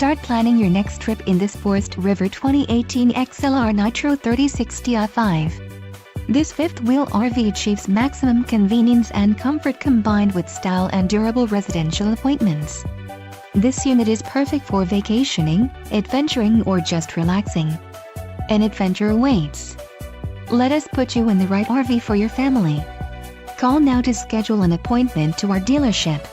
Start planning your next trip in this Forest River 2018 XLR Nitro 36TI5. This fifth-wheel RV achieves maximum convenience and comfort combined with style and durable residential appointments. This unit is perfect for vacationing, adventuring, or just relaxing. An adventure awaits. Let us put you in the right RV for your family. Call now to schedule an appointment to our dealership.